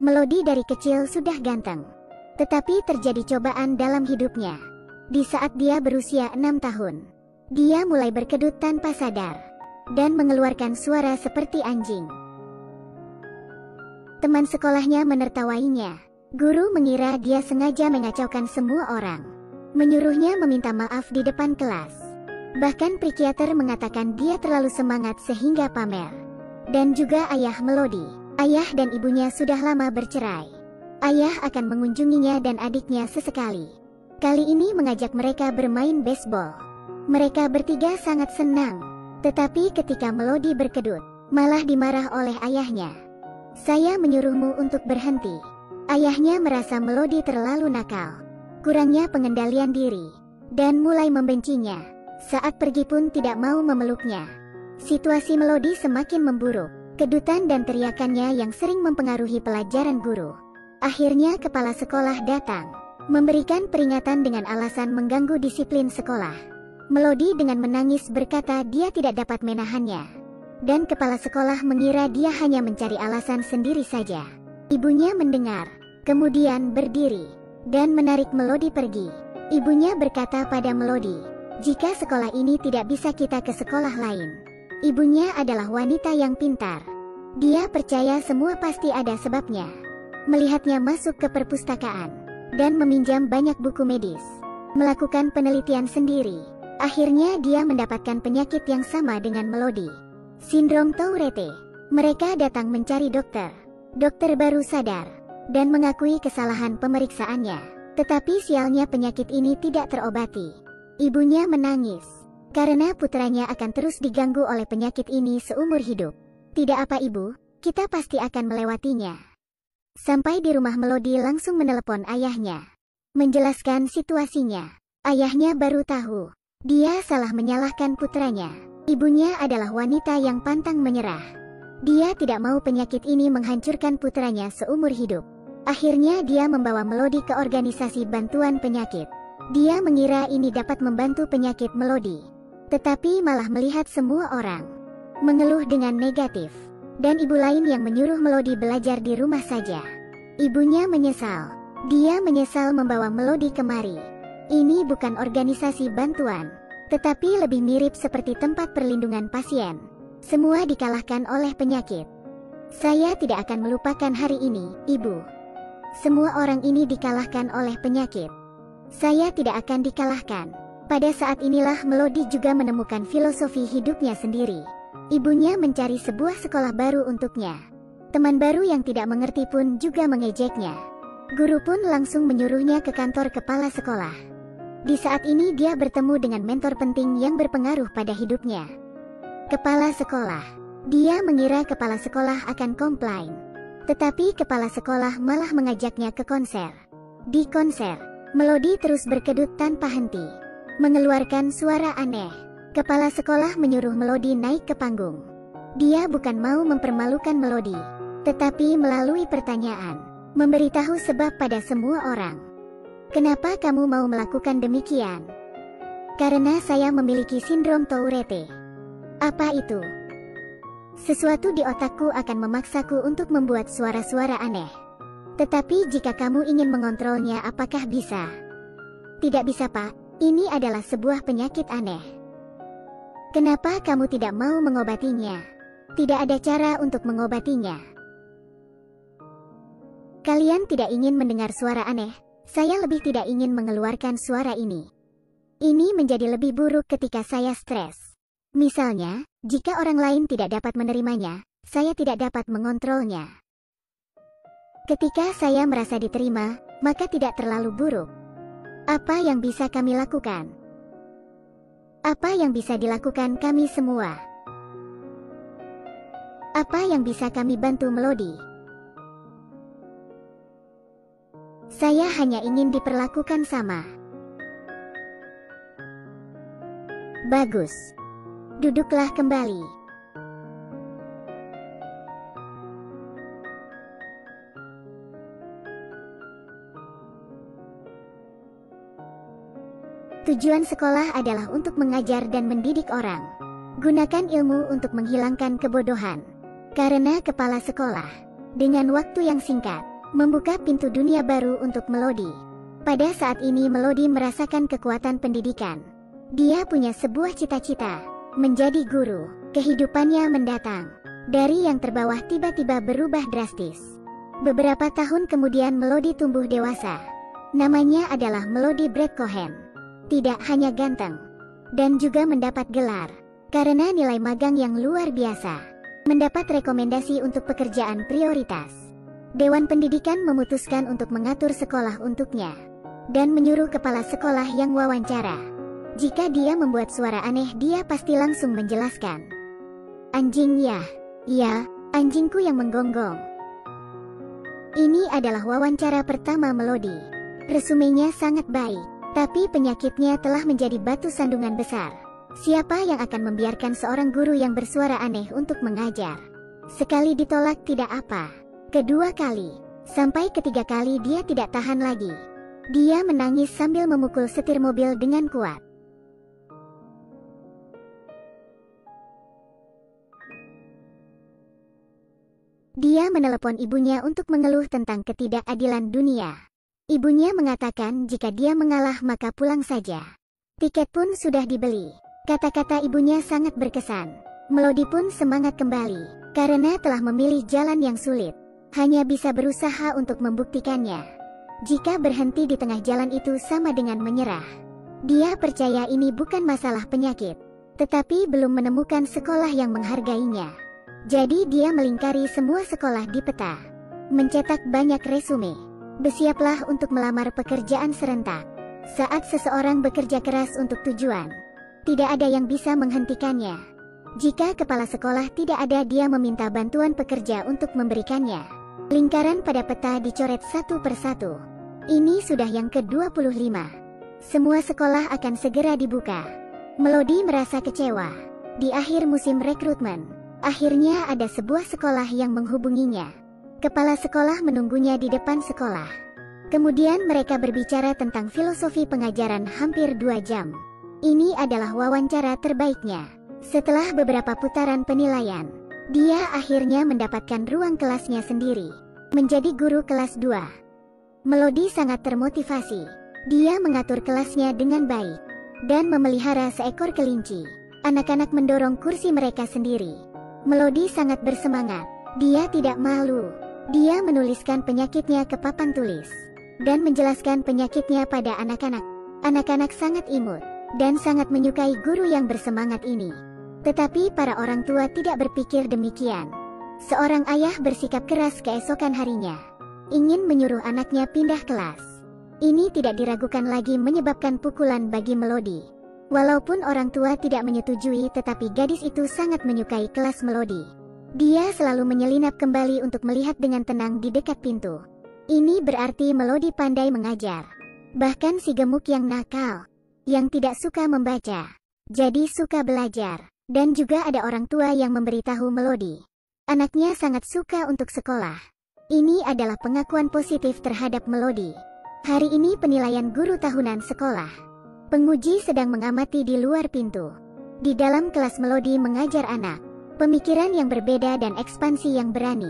Melody dari kecil sudah ganteng. Tetapi terjadi cobaan dalam hidupnya. Di saat dia berusia 6 tahun, dia mulai berkedut tanpa sadar dan mengeluarkan suara seperti anjing. Teman sekolahnya menertawainya. Guru mengira dia sengaja mengacaukan semua orang, menyuruhnya meminta maaf di depan kelas. Bahkan psikiater mengatakan dia terlalu semangat sehingga pamer. Dan juga ayah Melody. Ayah dan ibunya sudah lama bercerai. Ayah akan mengunjunginya dan adiknya sesekali. Kali ini mengajak mereka bermain baseball. Mereka bertiga sangat senang. Tetapi ketika Melody berkedut, malah dimarah oleh ayahnya. Saya menyuruhmu untuk berhenti. Ayahnya merasa Melody terlalu nakal, kurangnya pengendalian diri, dan mulai membencinya. Saat pergi pun tidak mau memeluknya. Situasi Melody semakin memburuk. Kedutan dan teriakannya yang sering mempengaruhi pelajaran guru. Akhirnya kepala sekolah datang, memberikan peringatan dengan alasan mengganggu disiplin sekolah. Melody dengan menangis berkata dia tidak dapat menahannya. Dan kepala sekolah mengira dia hanya mencari alasan sendiri saja. Ibunya mendengar, kemudian berdiri, dan menarik Melody pergi. Ibunya berkata pada Melody, jika sekolah ini tidak bisa kita ke sekolah lain. Ibunya adalah wanita yang pintar. Dia percaya semua pasti ada sebabnya. Melihatnya masuk ke perpustakaan dan meminjam banyak buku medis, melakukan penelitian sendiri. Akhirnya dia mendapatkan penyakit yang sama dengan Melody, sindrom Tourette. Mereka datang mencari dokter. Dokter baru sadar dan mengakui kesalahan pemeriksaannya. Tetapi sialnya penyakit ini tidak terobati. Ibunya menangis karena putranya akan terus diganggu oleh penyakit ini seumur hidup. Tidak apa ibu, kita pasti akan melewatinya. Sampai di rumah Melody langsung menelepon ayahnya, menjelaskan situasinya. Ayahnya baru tahu, dia salah menyalahkan putranya. Ibunya adalah wanita yang pantang menyerah. Dia tidak mau penyakit ini menghancurkan putranya seumur hidup. Akhirnya dia membawa Melody ke organisasi bantuan penyakit. Dia mengira ini dapat membantu penyakit Melody. Tetapi malah melihat semua orang mengeluh dengan negatif. Dan ibu lain yang menyuruh Melody belajar di rumah saja. Ibunya menyesal. Dia menyesal membawa Melody kemari. Ini bukan organisasi bantuan, tetapi lebih mirip seperti tempat perlindungan pasien. Semua dikalahkan oleh penyakit. Saya tidak akan melupakan hari ini, ibu. Semua orang ini dikalahkan oleh penyakit. Saya tidak akan dikalahkan. Pada saat inilah Melody juga menemukan filosofi hidupnya sendiri. Ibunya mencari sebuah sekolah baru untuknya. Teman baru yang tidak mengerti pun juga mengejeknya. Guru pun langsung menyuruhnya ke kantor kepala sekolah. Di saat ini dia bertemu dengan mentor penting yang berpengaruh pada hidupnya. Kepala sekolah. Dia mengira kepala sekolah akan komplain. Tetapi kepala sekolah malah mengajaknya ke konser. Di konser, Melody terus berkedut tanpa henti, mengeluarkan suara aneh. Kepala sekolah menyuruh Melody naik ke panggung. Dia bukan mau mempermalukan Melody, tetapi melalui pertanyaan, memberitahu sebab pada semua orang. Kenapa kamu mau melakukan demikian? Karena saya memiliki sindrom Tourette. Apa itu? Sesuatu di otakku akan memaksaku untuk membuat suara-suara aneh. Tetapi jika kamu ingin mengontrolnya, apakah bisa? Tidak bisa, Pak. Ini adalah sebuah penyakit aneh. Kenapa kamu tidak mau mengobatinya? Tidak ada cara untuk mengobatinya. Kalian tidak ingin mendengar suara aneh. Saya lebih tidak ingin mengeluarkan suara ini. Ini menjadi lebih buruk ketika saya stres. Misalnya, jika orang lain tidak dapat menerimanya, saya tidak dapat mengontrolnya. Ketika saya merasa diterima, maka tidak terlalu buruk. Apa yang bisa kami lakukan? Apa yang bisa dilakukan kami semua? Apa yang bisa kami bantu Melody? Saya hanya ingin diperlakukan sama. Bagus. Duduklah kembali. Tujuan sekolah adalah untuk mengajar dan mendidik orang. Gunakan ilmu untuk menghilangkan kebodohan. Karena kepala sekolah, dengan waktu yang singkat, membuka pintu dunia baru untuk Melody. Pada saat ini Melody merasakan kekuatan pendidikan. Dia punya sebuah cita-cita, menjadi guru. Kehidupannya mendatang. Dari yang terbawah tiba-tiba berubah drastis. Beberapa tahun kemudian Melody tumbuh dewasa. Namanya adalah Melody Brad Cohen. Tidak hanya ganteng, dan juga mendapat gelar karena nilai magang yang luar biasa. Mendapat rekomendasi untuk pekerjaan prioritas. Dewan Pendidikan memutuskan untuk mengatur sekolah untuknya dan menyuruh kepala sekolah yang wawancara. Jika dia membuat suara aneh, dia pasti langsung menjelaskan. Anjing ya? Iya, anjingku yang menggonggong. Ini adalah wawancara pertama Melody. Resumenya sangat baik, tapi penyakitnya telah menjadi batu sandungan besar. Siapa yang akan membiarkan seorang guru yang bersuara aneh untuk mengajar? Sekali ditolak tidak apa. Kedua kali, sampai ketiga kali dia tidak tahan lagi. Dia menangis sambil memukul setir mobil dengan kuat. Dia menelepon ibunya untuk mengeluh tentang ketidakadilan dunia. Ibunya mengatakan jika dia mengalah maka pulang saja. Tiket pun sudah dibeli. Kata-kata ibunya sangat berkesan. Melody pun semangat kembali, karena telah memilih jalan yang sulit. Hanya bisa berusaha untuk membuktikannya. Jika berhenti di tengah jalan itu sama dengan menyerah. Dia percaya ini bukan masalah penyakit, tetapi belum menemukan sekolah yang menghargainya. Jadi dia melingkari semua sekolah di peta. Mencetak banyak resume. Bersiaplah untuk melamar pekerjaan serentak. Saat seseorang bekerja keras untuk tujuan, tidak ada yang bisa menghentikannya. Jika kepala sekolah tidak ada, dia meminta bantuan pekerja untuk memberikannya. Lingkaran pada peta dicoret satu persatu. Ini sudah yang ke-25. Semua sekolah akan segera dibuka. Melody merasa kecewa. Di akhir musim rekrutmen, akhirnya ada sebuah sekolah yang menghubunginya. Kepala sekolah menunggunya di depan sekolah. Kemudian mereka berbicara tentang filosofi pengajaran hampir 2 jam. Ini adalah wawancara terbaiknya. Setelah beberapa putaran penilaian, dia akhirnya mendapatkan ruang kelasnya sendiri. Menjadi guru kelas 2. Melody sangat termotivasi. Dia mengatur kelasnya dengan baik dan memelihara seekor kelinci. Anak-anak mendorong kursi mereka sendiri. Melody sangat bersemangat. Dia tidak malu. Dia menuliskan penyakitnya ke papan tulis dan menjelaskan penyakitnya pada anak-anak. Anak-anak sangat imut dan sangat menyukai guru yang bersemangat ini. Tetapi para orang tua tidak berpikir demikian. Seorang ayah bersikap keras keesokan harinya, ingin menyuruh anaknya pindah kelas. Ini tidak diragukan lagi menyebabkan pukulan bagi Melody. Walaupun orang tua tidak menyetujui, tetapi gadis itu sangat menyukai kelas Melody. Dia selalu menyelinap kembali untuk melihat dengan tenang di dekat pintu. Ini berarti Melody pandai mengajar. Bahkan si gemuk yang nakal, yang tidak suka membaca, jadi suka belajar. Dan juga ada orang tua yang memberitahu Melody, anaknya sangat suka untuk sekolah. Ini adalah pengakuan positif terhadap Melody. Hari ini penilaian guru tahunan sekolah. Penguji sedang mengamati di luar pintu. Di dalam kelas Melody mengajar anak. Pemikiran yang berbeda dan ekspansi yang berani.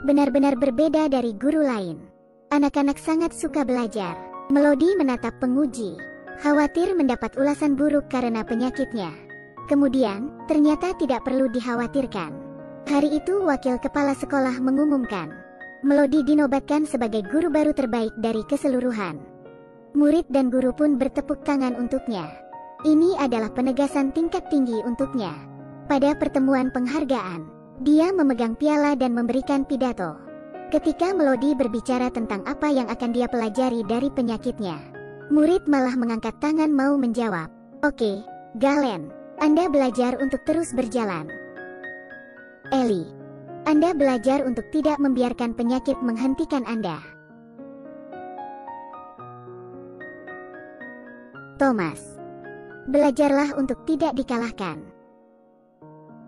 Benar-benar berbeda dari guru lain. Anak-anak sangat suka belajar. Melody menatap penguji, khawatir mendapat ulasan buruk karena penyakitnya. Kemudian, ternyata tidak perlu dikhawatirkan. Hari itu wakil kepala sekolah mengumumkan, Melody dinobatkan sebagai guru baru terbaik dari keseluruhan. Murid dan guru pun bertepuk tangan untuknya. Ini adalah penegasan tingkat tinggi untuknya. Pada pertemuan penghargaan, dia memegang piala dan memberikan pidato. Ketika Melody berbicara tentang apa yang akan dia pelajari dari penyakitnya, murid malah mengangkat tangan mau menjawab. Oke, Galen, Anda belajar untuk terus berjalan. Ellie, Anda belajar untuk tidak membiarkan penyakit menghentikan Anda. Thomas, belajarlah untuk tidak dikalahkan.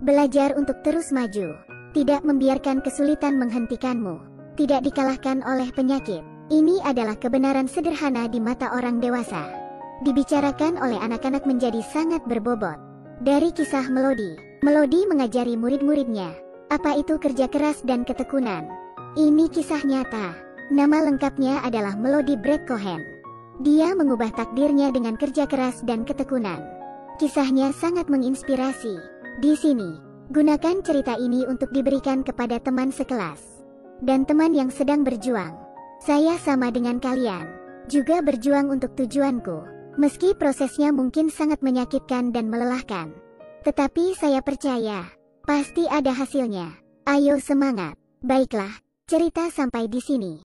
Belajar untuk terus maju, tidak membiarkan kesulitan menghentikanmu. Tidak dikalahkan oleh penyakit. Ini adalah kebenaran sederhana di mata orang dewasa. Dibicarakan oleh anak-anak menjadi sangat berbobot. Dari kisah Melody, Melody mengajari murid-muridnya apa itu kerja keras dan ketekunan. Ini kisah nyata. Nama lengkapnya adalah Melody Brett Cohen. Dia mengubah takdirnya dengan kerja keras dan ketekunan. Kisahnya sangat menginspirasi. Di sini, gunakan cerita ini untuk diberikan kepada teman sekelas dan teman yang sedang berjuang. Saya sama dengan kalian, juga berjuang untuk tujuanku. Meski prosesnya mungkin sangat menyakitkan dan melelahkan, tetapi saya percaya, pasti ada hasilnya. Ayo semangat. Baiklah, cerita sampai di sini.